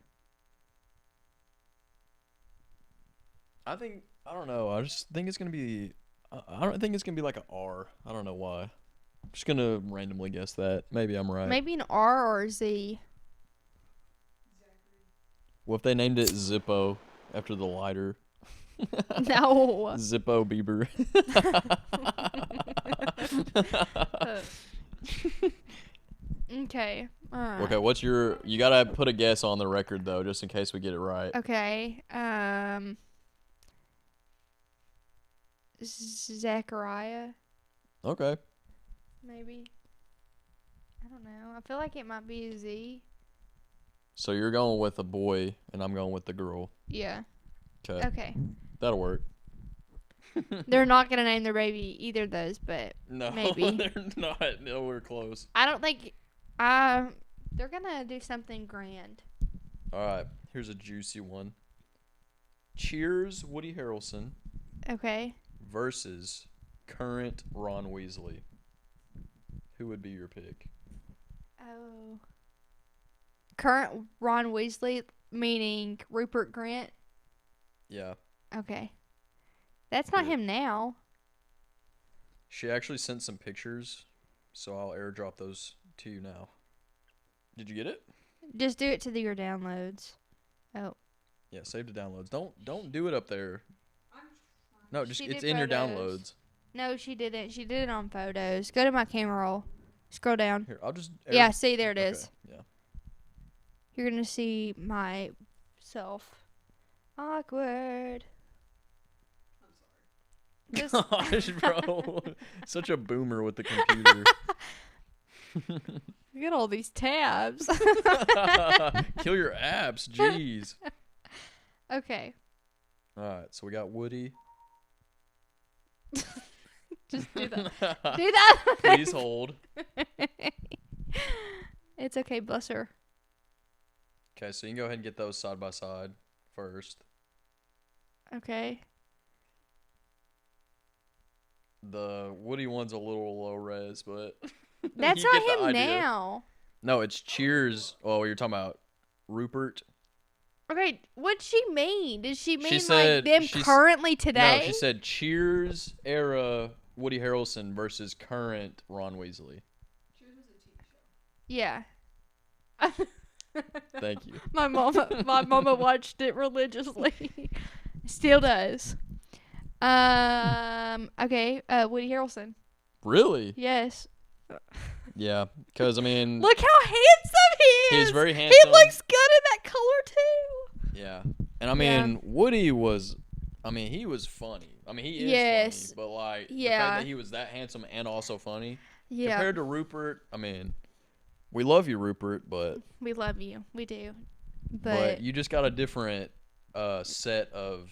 I don't know. I just think it's gonna be. I don't think it's gonna be like an R. I don't know why. Just gonna randomly guess that. Maybe I'm right. Maybe an R or a Z. What if they named it Zippo after the lighter? No. Zippo Bieber. Okay. Okay, what's your... You gotta put a guess on the record, though, just in case we get it right. Okay. Zachariah, Okay. maybe. I don't know. I feel like it might be a Z. So you're going with a boy, and I'm going with the girl. Yeah. Okay. Okay. That'll work. They're not gonna name their baby either of those, but No, maybe. they're not. Nowhere close. I don't think. They're gonna do something grand. All right. Here's a juicy one. Cheers, Woody Harrelson Okay. versus current Ron Weasley. Who would be your pick? Oh. Current Ron Weasley, meaning Rupert Grint. Yeah. Okay. That's not Yeah. him now. She actually sent some pictures, so I'll airdrop those to you now. Did you get it? Just do it to your downloads. Oh. Yeah, save the downloads. Don't do it up there. No, just She it's did in your photos. downloads. No, she didn't. She did it on photos. Go to my camera roll. Scroll down. Here, I'll just Yeah, see, there it is. Okay, yeah. You're going to see myself. Awkward. Just Gosh, bro. Such a boomer with the computer. look at all these tabs. Kill your apps, jeez. Okay. All right, so we got Woody. Just do that. Do that. Please hold. It's okay, bless her. Okay, so you can go ahead and get those side by side first. Okay. The Woody one's a little low res, but That's you not get the him idea. now. No, it's Cheers. Oh, you're talking about Rupert. Okay, what'd she mean? Did she mean said- like them she's- currently today? No, she said Cheers era Woody Harrelson versus current Ron Weasley. Yeah. Thank you. my mama watched it religiously. Still does. Okay, Woody Harrelson. Really? Yes. Yeah, because I mean, Look how handsome he is. he's very He handsome. looks good in that color too. Yeah, and I mean, Woody was. I mean, he was funny. I mean, he is Yes. funny, but like the Yeah. fact that he was that handsome and also funny Yeah. compared to Rupert. I mean, we love you, Rupert, but We love you. We do. but you just got a different set of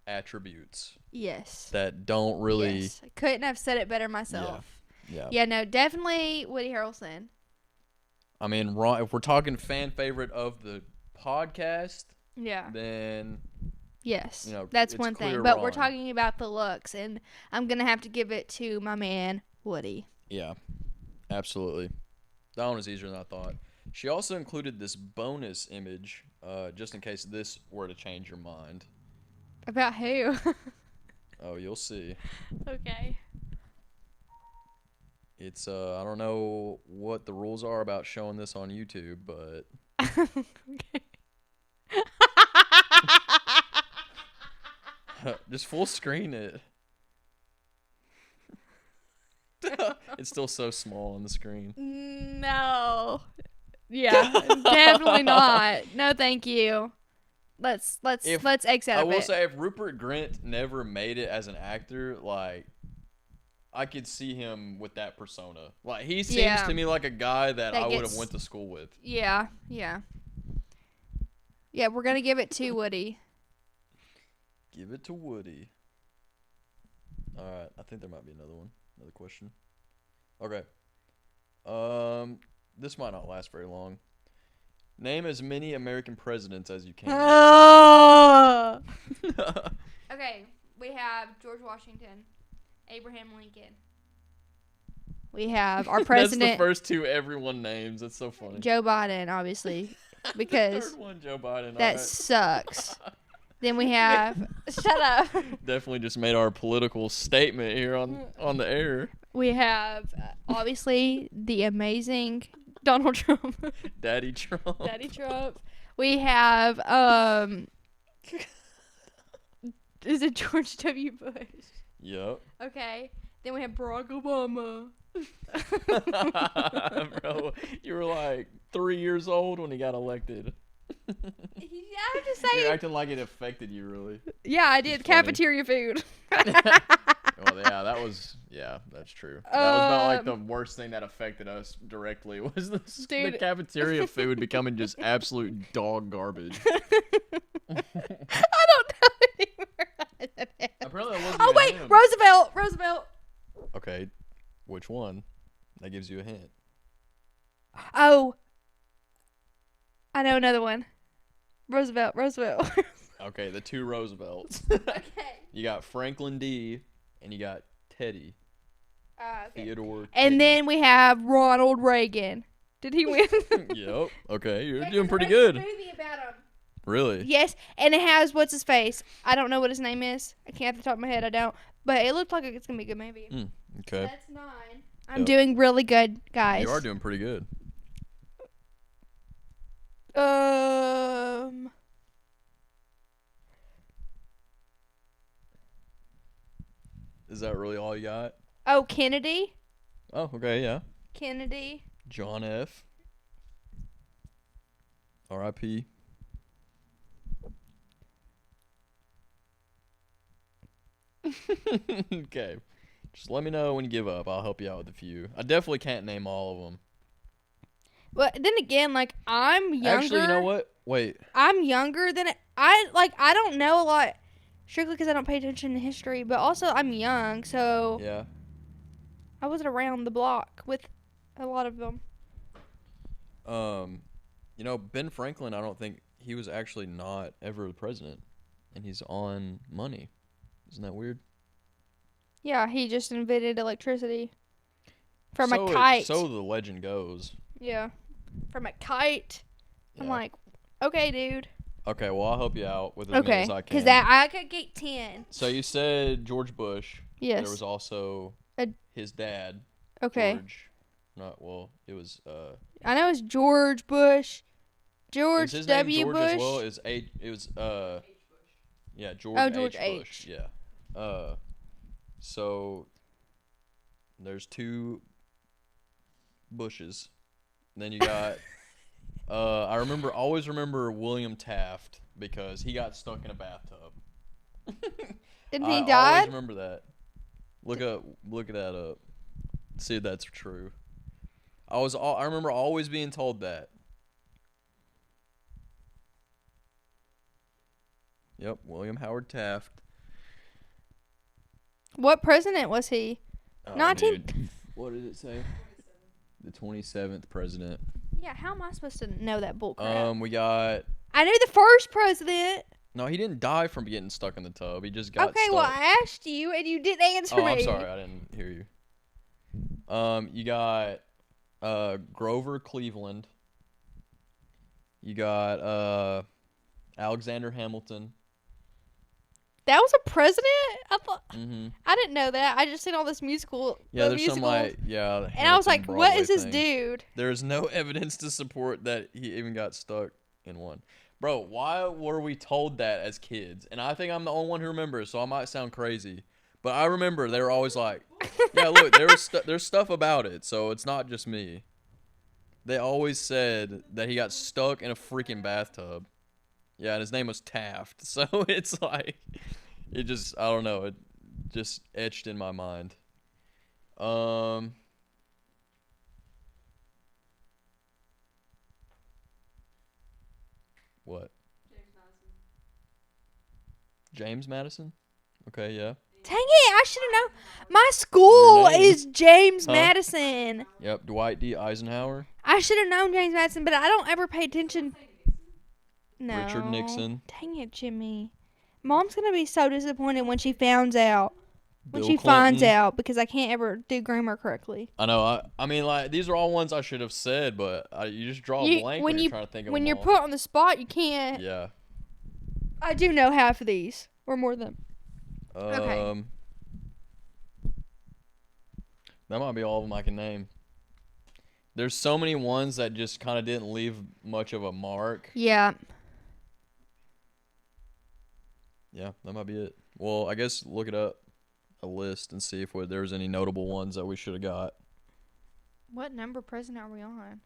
attributes yes. that don't really. Yes. I couldn't have said it better myself. Yeah. Yeah, no, definitely Woody Harrelson. I mean, Ron, if we're talking fan favorite of the podcast, Yeah. then Yes. you know, That's it's one thing. clear But we're Ron. talking about the looks, and I'm going to have to give it to my man, Woody. yeah, absolutely. That one was easier than I thought. She also included this bonus image, just in case this were to change your mind. About who? Oh, you'll see. Okay. It's I don't know what the rules are about showing this on YouTube, but just full screen it. It's still so small on the screen. No. Yeah, definitely not. No, thank you. Let's X out I of will it. say, if Rupert Grint never made it as an actor, like, I could see him with that persona. Like, he seems Yeah. to me like a guy that That I would have gets- went to school with. Yeah, yeah. Yeah, we're gonna give it to Woody. Give it to Woody. All right, I think there might be another one, another question. Okay. This might not last very long. Name as many American presidents as you can. Okay, we have George Washington, Abraham Lincoln. We have our president, That's the first two everyone names. That's so funny. Joe Biden, obviously, because Third one, Joe Biden. that All right. sucks. Then we have shut up. Definitely just made our political statement here on the air. We have obviously the amazing Donald Trump. Daddy Trump. Daddy Trump. We have is it George W. Bush? Yep. Okay. Then we have Barack Obama. Bro, you were like 3 years old when he got elected. Yeah, I'm just saying. You're acting like it affected you, really. Yeah, I did. It's funny. Cafeteria food. Well, yeah, that's true. That was about like the worst thing that affected us directly was the cafeteria food becoming just absolute dog garbage. I don't know anymore. Apparently, it wasn't Oh even wait, him. Roosevelt. Okay, which one? That gives you a hint. Oh, I know another one. Roosevelt. Okay, the two Roosevelts. Okay. You got Franklin D. and you got Teddy. Okay. Theodore. And then we have Ronald Reagan. Did he win? Yep. Okay, you're doing pretty good. There's a movie about him. Really? Yes, and it has what's his face. I don't know what his name is. I can't at the top of my head. I don't. But it looked like it's gonna be a good movie. Okay. That's 9. I'm doing really good, guys. You are doing pretty good. Is that really all you got? Oh, Kennedy. Oh, okay, yeah. Kennedy. John F. R.I.P. Okay. Just let me know when you give up. I'll help you out with a few. I definitely can't name all of them. But then again, like I'm younger. Actually, you know what? Wait. I'm younger than I don't know a lot, strictly because I don't pay attention to history. But also I'm young, so Yeah. I wasn't around the block with a lot of them. Ben Franklin, I don't think he was actually not ever the president, and he's on money. Isn't that weird? Yeah, he just invented electricity from a kite. So the legend goes. Yeah, from a kite. I'm Yeah. like, okay, dude. Okay, well, I'll help you out with as many as I can. Because I could get 10. So you said George Bush. Yes. There was also his dad. Okay. It was I know it's George Bush. George is his W. name George Bush. as well? It was yeah, George George H. H. Bush. Yeah. So there's 2 Bushes. Then you got I always remember William Taft because he got stuck in a bathtub. Didn't he I die? always remember that. Look that up. See if that's true. I remember always being told that. Yep, William Howard Taft. What president was he? Oh, 19 dude. What did it say? The 27th president. Yeah, how am I supposed to know that bull crap? We got. I knew the first president. No, he didn't die from getting stuck in the tub. He just got Okay, stuck. well, I asked you and you didn't answer me. I'm sorry, I didn't hear you. You got Grover Cleveland. You got Alexander Hamilton. That was a president? I thought Mm-hmm. I didn't know that. I just seen all this musical. Yeah, there's musicals, some and I was like, Hamilton "What Broadway is this thing. dude?" There's no evidence to support that he even got stuck in one. Bro, why were we told that as kids? And I think I'm the only one who remembers, so I might sound crazy. But I remember they were always like, yeah, look, there's stuff about it, so it's not just me. They always said that he got stuck in a freaking bathtub. Yeah, and his name was Taft. So it's like, I don't know, it just etched in my mind. What? James Madison? Okay, yeah. Dang it! I should have known. My school Your name? is James Huh? Madison. Yep, Dwight D. Eisenhower. I should have known James Madison, but I don't ever pay attention. No. Richard Nixon. Dang it, Jimmy. Mom's gonna be so disappointed when she finds out. Bill Finds Clinton. out because I can't ever do grammar correctly. I know. I mean, like, these are all ones I should have said, but you just draw a blank when you're trying to think of when them you're all. put on the spot, you can't. Yeah. I do know half of these or more than. Okay. That might be all of them I can name. There's so many ones that just kind of didn't leave much of a mark. Yeah. Yeah, that might be it. Well, I guess look it up, a list, and see if there was any notable ones that we should have got. What number present are we on?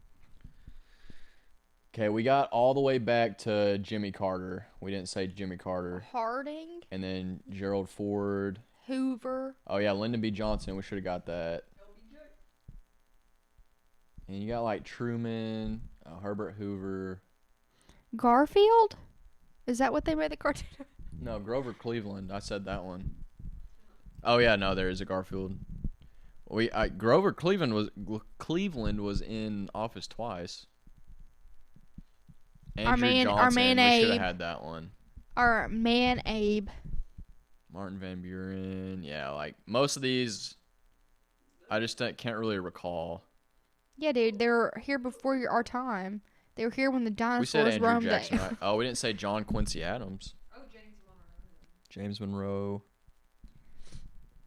Okay, we got all the way back to Jimmy Carter. We didn't say Jimmy Carter. Harding. And then Gerald Ford. Hoover. Oh, yeah, Lyndon B. Johnson. We should have got that. And you got, like, Truman, Herbert Hoover. Garfield? Is that what they made the cartoon? No, Grover Cleveland. I said that one. Oh, yeah, no, there is a Garfield. Grover Cleveland was in Office twice. Andrew Johnson, we should have had that one. Our man Abe. Martin Van Buren. Yeah, like, most of these, I just can't really recall. Yeah, dude, they were here before our time. They were here when the dinosaurs we said roamed. Andrew Jackson, right? Oh, we didn't say John Quincy Adams. Oh, James Monroe.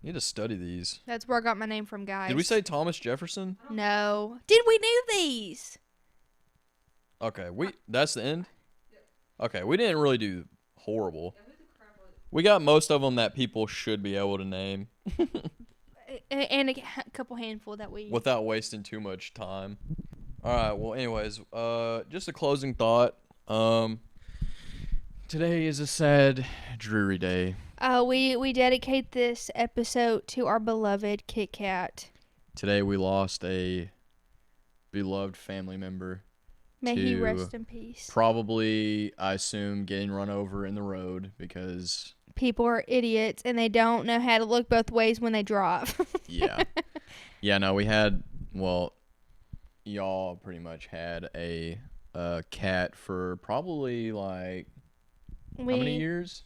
You need to study these. That's where I got my name from, guys. Did we say Thomas Jefferson? No. Did we do these? Okay, that's the end? Okay, we didn't really do horrible. We got most of them that people should be able to name. And a couple handful that we... Without wasting too much time. All right, well, anyways, just a closing thought. Today is a sad, dreary day. We dedicate this episode to our beloved Kit Kat. Today we lost a beloved family member. May he rest in peace. Probably, I assume, getting run over in the road because... People are idiots and they don't know how to look both ways when they drive. Yeah. Yeah, no, we had... Well, y'all pretty much had a cat for probably, like... how many years?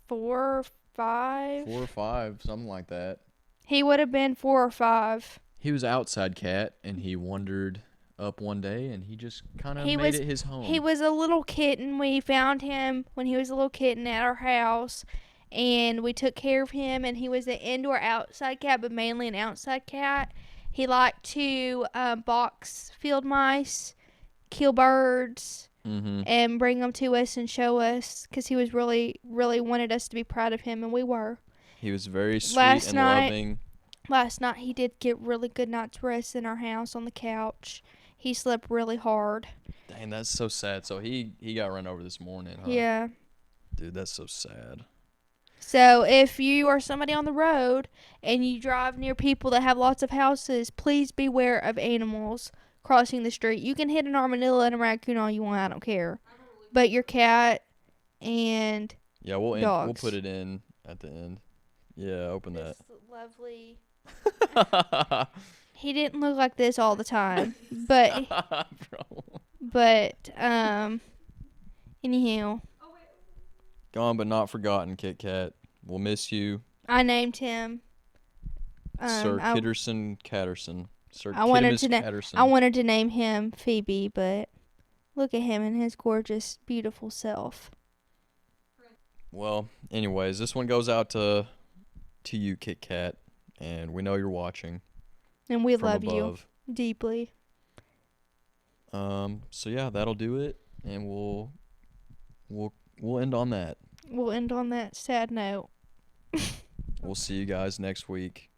4 or 5. 4 or 5, something like that. He would have been 4 or 5. He was an outside cat, and he wandered up one day, and he just kind of made it his home. He was a little kitten. We found him when he was a little kitten at our house, and we took care of him, and he was an indoor-outside cat, but mainly an outside cat. He liked to box field mice, kill birds, and bring them to us and show us, because he was really, really wanted us to be proud of him, and we were. He was very sweet and loving. Last night, he did get really good night's rest in our house on the couch. He slept really hard. Dang, that's so sad. So he got run over this morning, huh? Yeah. Dude, that's so sad. So if you are somebody on the road and you drive near people that have lots of houses, please beware of animals crossing the street. You can hit an armadillo and a raccoon all you want. I don't care. But your cat and yeah, we'll dogs. We'll put it in at the end. Yeah, open that. Lovely. He didn't look like this all the time, but anyhow. Gone but not forgotten, Kit Kat. We'll miss you. I named him Sir Kitterson Catterson. Sir I wanted to name him Phoebe, but look at him and his gorgeous, beautiful self. Well, anyways, this one goes out to you, Kit Kat, and we know you're watching. And we love you deeply. So yeah, that'll do it, and we'll end on that. We'll end on that sad note. We'll see you guys next week.